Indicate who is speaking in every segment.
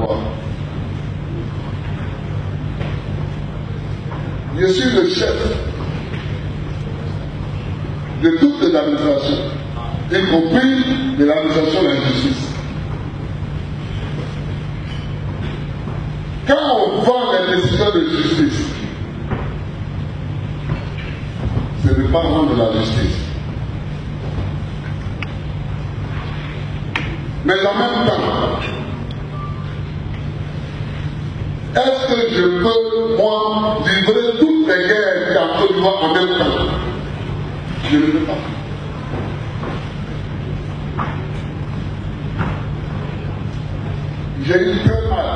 Speaker 1: d'Ivoire. Je suis le chef de toutes les administrations, y compris de l'administration de la justice. Quand on vend les décisions de justice, ce n'est pas rendre la justice. Mais en même temps, est-ce que je peux, moi, livrer toutes les guerres qui en Côte d'Ivoire en même temps? Je ne peux pas. J'ai eu très mal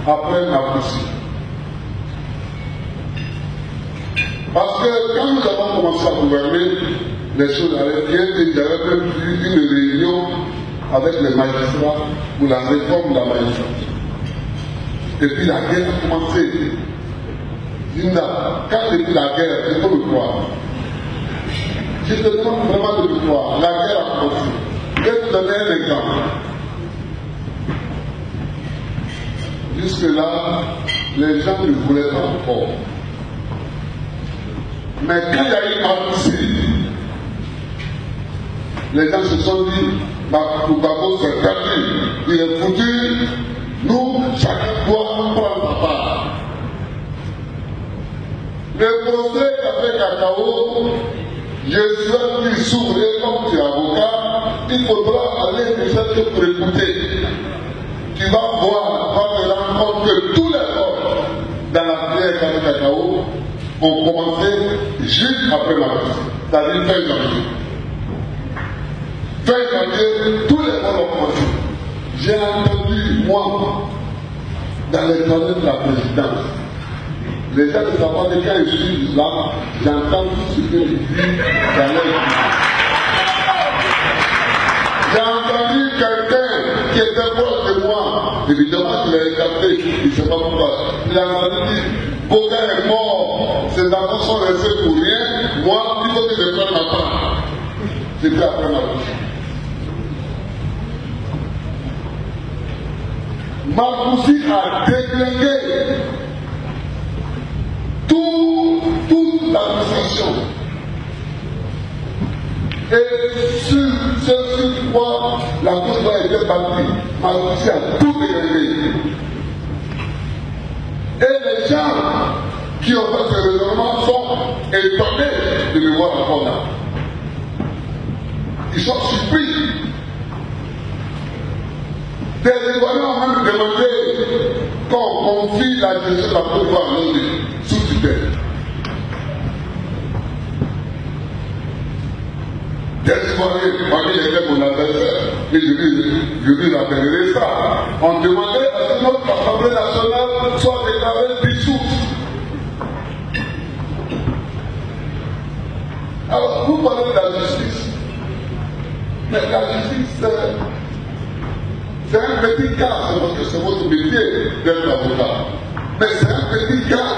Speaker 1: après ma poussée. Parce que quand nous avons commencé à gouverner, les choses allaient bien et j'avais même eu une réunion avec les magistrats pour la réforme de la magistrature. Et puis la guerre a commencé. Linda, quand depuis la guerre, il faut me croire. Je te demande vraiment de me croire. La guerre a commencé. Je vais te donner un exemple. Jusque-là, les gens ne voulaient pas encore. Mais quand il y a eu Marcoussi, les gens se sont dit, Babo s'est perdu, il est foutu, nous, chacun doit prendre sa part. Le procès qu'a fait Cacao, je souhaite qu'il s'ouvre comme tu es avocat, il faudra aller de cette pour écouter. Tu vas voir, va te rendre compte que tous les hommes dans la prière qu'a fait Cacao ont commencé juste après la messe, c'est-à-dire fin janvier. Fin janvier, tous les hommes ont commencé. J'ai entendu, moi, dans les toilettes de la présidence, les gens ne savent pas de quand je suis là, j'entends tout ce que je dis dans leur vie. J'ai entendu quelqu'un qui était proche de moi, évidemment qu'il a écarté, il ne sait pas pourquoi. Il a dit, Boga est mort, ses enfants sont restés pour rien, moi, il faut que je prenne ma part. C'était après ma bouche. Marcoussi a déglingué toute l'administration. Et sur quoi la Côte d'Ivoire était bâtie, Marcoussi a tout déglingué. Et les gens qui ont fait ce raisonnement sont étonnés de me voir encore là. Ils sont surpris. Des Ivoiriens ont même demandé qu'on confie la gestion de la Côte d'Ivoire sous tutelle. Des Ivoiriens, parmi lesquels mon adversaire, et je lui rappellerai ça, ont demandé à ce que notre Assemblée nationale soit déclarée dissoute. Alors, vous parlez de la justice. Mais la justice, c'est un petit cas, c'est parce que c'est votre métier d'être avocat. Mais c'est un petit cas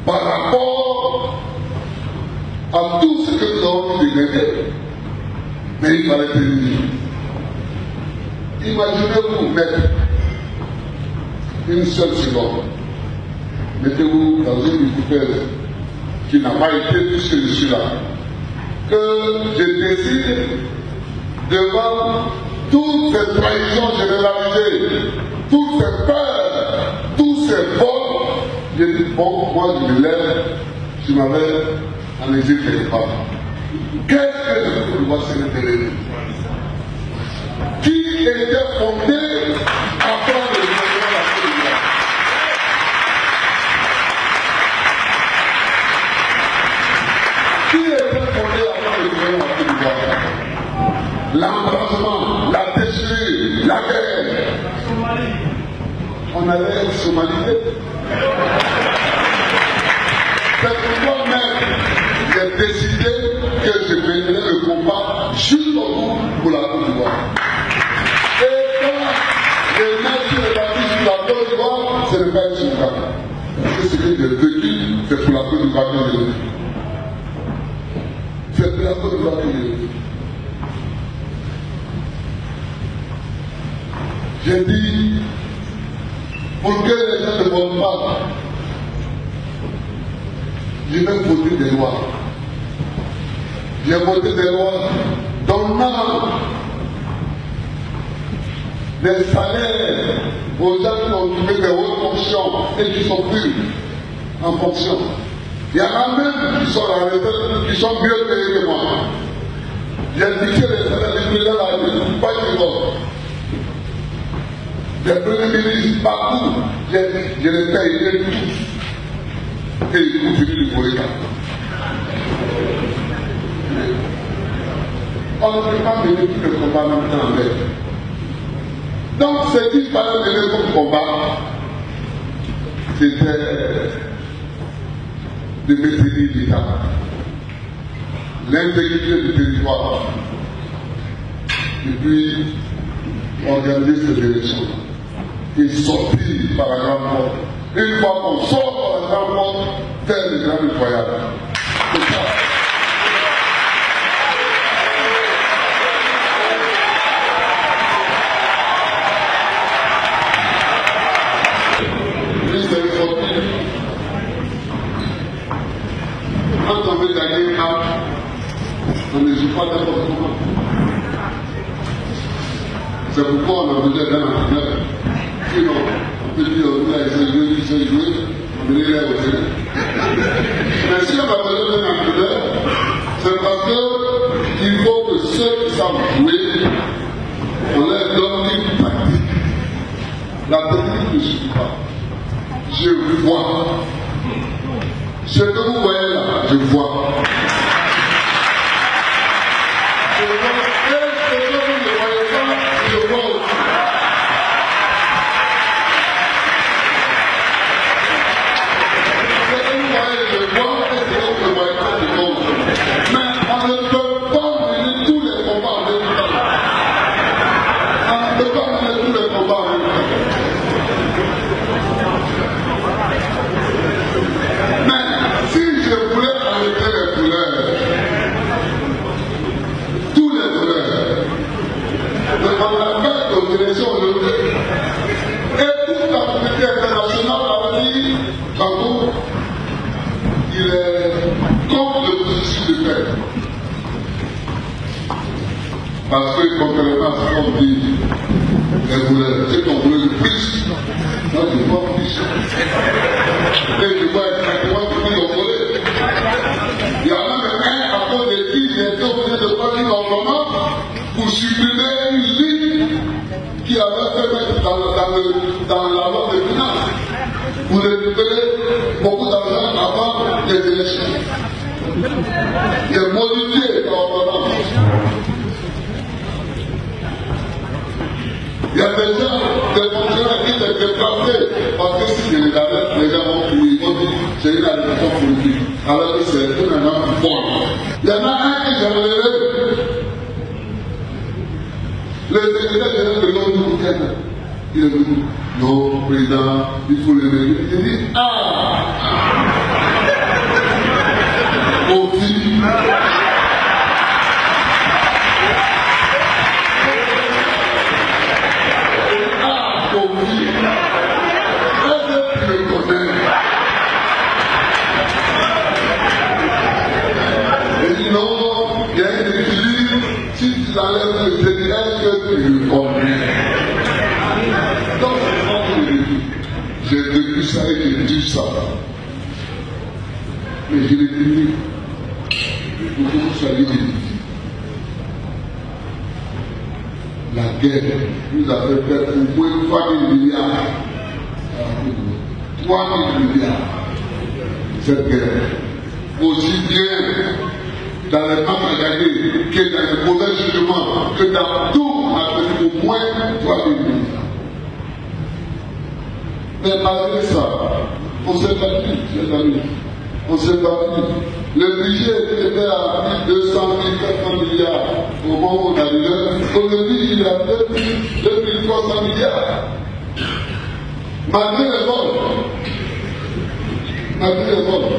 Speaker 1: par rapport à tout ce que nous avons dégagé. Mais il fallait tenir. Imaginez-vous mettre une seule seconde. Mettez-vous dans une hypothèse qui n'a pas été puisque je suis là. Que je décide devant toutes ces trahisons généralisées, toutes ces peurs, tous ces vols, je dis bon, moi je me lève, je m'avais en Égypte quelque part. Qu'est-ce que je peux voir sur le terrain? Qui était fondé après le gouvernement de la Côte d'Ivoire? Qui était fondé après le gouvernement de la Côte d'Ivoire? L'embrasement, la déchirure, la guerre. On allait en Somalie. C'est pourquoi même j'ai décidé que je mènerai le combat jusqu'au bout pour la Côte d'Ivoire. Et quand les mecs sur les bâtis sur la Côte d'Ivoire, ce n'est pas un slogan. Parce que ce que j'ai vécu, c'est pour la Côte d'Ivoire que j'ai vécu. C'est pour la Côte d'Ivoire que j'ai vécu. J'ai dit, pour que les gens ne votent pas, je vais voter des lois. J'ai voté des lois donnant des salaires aux gens qui ont occupé des hautes fonctions et qui sont pris en fonction. Il y en a même qui sont à la retraite, qui sont mieux payés que moi. J'ai indiqué les salaires du président de la République, pas du vote. Les premiers ministres, partout, je les paye tous. Et ils continuent de voler là. On ne peut pas mener tout le combat en même temps avec. Donc, ce qu'il fallait mener comme combat, c'était de maintenir l'État, l'intégrité du territoire, et puis organiser ces élections et sortir par la grande porte. Une fois qu'on sort par la grande porte, faire le grand nettoyage. C'est ça. Quand on veut gagner un, on ne joue pas n'importe comment. C'est pourquoi on a besoin d'un entraîneur. Sinon, on peut dire, il sait jouer, on est là au Sénat. Mais si on a besoin d'un entraîneur, c'est parce qu'il faut que ceux qui savent jouer, on leur donne une pratique. La technique ne suffit pas. Je vois. Ce que vous voyez là, je vois. Je vois. Et ce que vous ne voyez pas, je vois aussi. Ce que vous voyez, je vois. Et ce que vous ne voyez pas, je vois aussi. Mais on ne peut pas mener tous les combats en même temps. On ne peut pas mener tous les combats en même temps. Si je voulais arrêter les couleurs, tous les couleurs, on a fait aux élections aujourd'hui, et toute la communauté internationale a dit, Bangou, il est contre le processus de paix. Parce que contrairement à ce qu'on dit, les couleurs, c'est qu'on voulait le plus. Moi, je vois plus. Et je vois exactement ce qu'ils ont volé. Il y en a même un à cause de qui j'ai été obligé de prendre une ordonnance pour supprimer une ligne qui avait fait mettre dans la loi de finances pour récupérer beaucoup d'argent avant les élections. J'ai modifié l'ordonnance. Il y a des gens, des fonctionnaires qui étaient déplacés parce que si je les avais, les gens vont dit, c'est une allocation politique. Alors que c'est tout un homme fort. Il y en a un qui s'est relevé. Le secrétaire général de l'ONU, il est venu. Non, président, il faut le lever. Il dit, aussi. Non, il y a une équilibre, si tu enlèves le Seigneur, que tu le connais. Donc, j'ai vécu ça et j'ai dit ça. Mais je l'ai dit, il faut que vous soyez dit. La guerre nous a fait perdre au moins 3 000 milliards. 3 000 milliards. Cette guerre. Aussi bien dans les temps à gagner, que dans les mauvais jugements, que dans tout, on a perdu au moins 3 000 milliards. Mais malgré ça, on s'est battu, chers amis. On s'est battu. Le budget était à 200 400 milliards au moment où on arrivait. Aujourd'hui, il a 2300 milliards. Malgré les vols. Malgré les vols.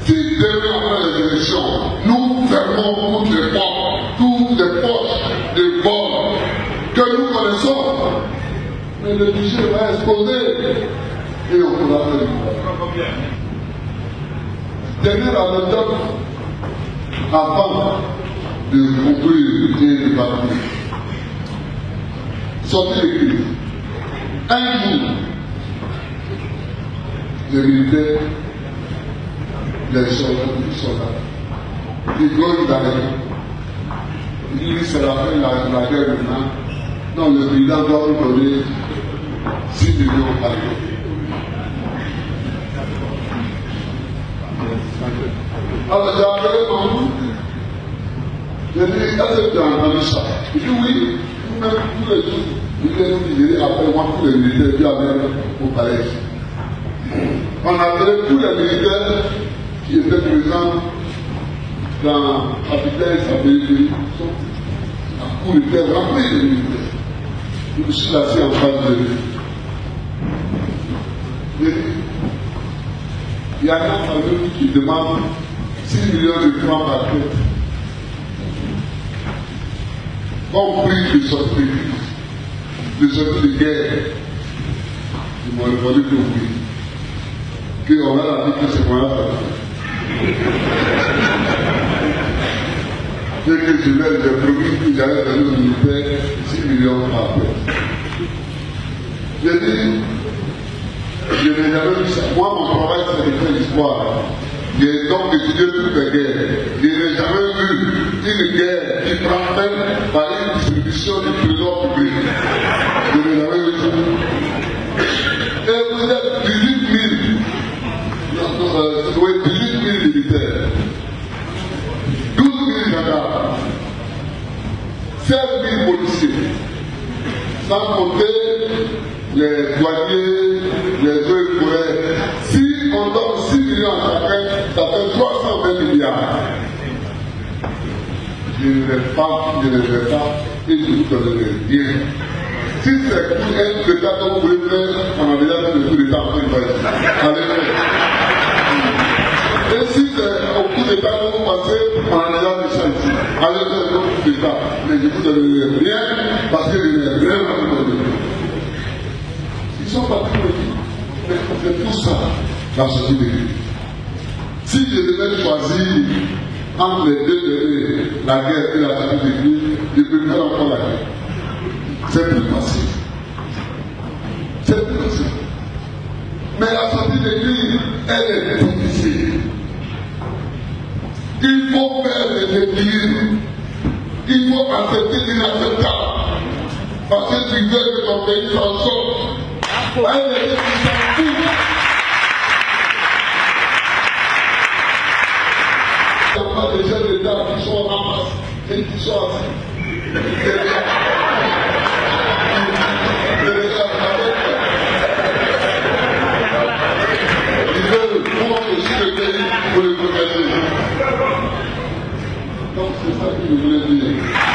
Speaker 1: Si demain après les élections, nous fermons toutes les portes de vol que nous connaissons, Mais le budget va exploser et on pourra faire une dernière anecdote avant de conclure et de partir. Sortez les crises. Un jour, les militaires, les soldats, ils doivent d'arrêter. Ils disent c'est la fin de la guerre maintenant. Non, le président doit nous donner 6 millions par jour. Alors j'ai appelé Mahmoud. J'ai dit, est-ce que tu as entendu ça? Il dit oui, même tous les jours. Il est obligé après moi tous les militaires qui avaient au palais. On a appelé tous les militaires qui étaient présents dans la vitesse à Béli. La cour était remplie de militaires. Je me suis assis en face de lui. Il y a un famille qui demande 6 millions de francs par tête. Compris de sortie de guerre. Ils m'ont répondu que oui. Qu'on a la vie que c'est moi là. Dès que je vais, j'ai promis que j'allais donner aux militaires 6 millions par tête. J'ai dit, je n'ai jamais vu ça. Moi, mon travail, c'est de faire l'histoire. J'ai donc étudié toutes les guerres. Je n'ai jamais vu une guerre qui prend même par une distribution du trésor public. Je n'ai jamais vu ça. Et vous êtes 18 000 militaires, 12 000 gendarmes, 16 000 policiers, sans compter les douaniers, les eaux et forêts. Si on donne 6 millions à chacun, ça fait 320 milliards. Je ne vais pas, et je vous donnerai rien. Si c'est pour un État que vous voulez faire, on a déjà fait le coup d'État en fait. Allez faire. Et si c'est au coup d'État que vous passez, on a déjà fait ça ici. Allez faire le coup d'État. Mais je vous donnerai rien parce que je n'ai rien à vous donner. Ils sont partis me dire, mais c'est tout ça la société. Si je devais choisir entre les deux derniers, la guerre et la société, je peux faire encore la guerre. C'est plus facile. C'est plus facile. Mais la sortie de Dieu, elle est difficile. Il faut faire des équilibres. Il faut accepter l'inacceptable. Parce que tu veux que ton pays s'en sorte. Elle est difficile. Il y a pas des jeunes d'État qui sont en masse et qui sont assis. Ils veulent prendre aussi le pays pour le protéger. Donc c'est ça que je voulais dire.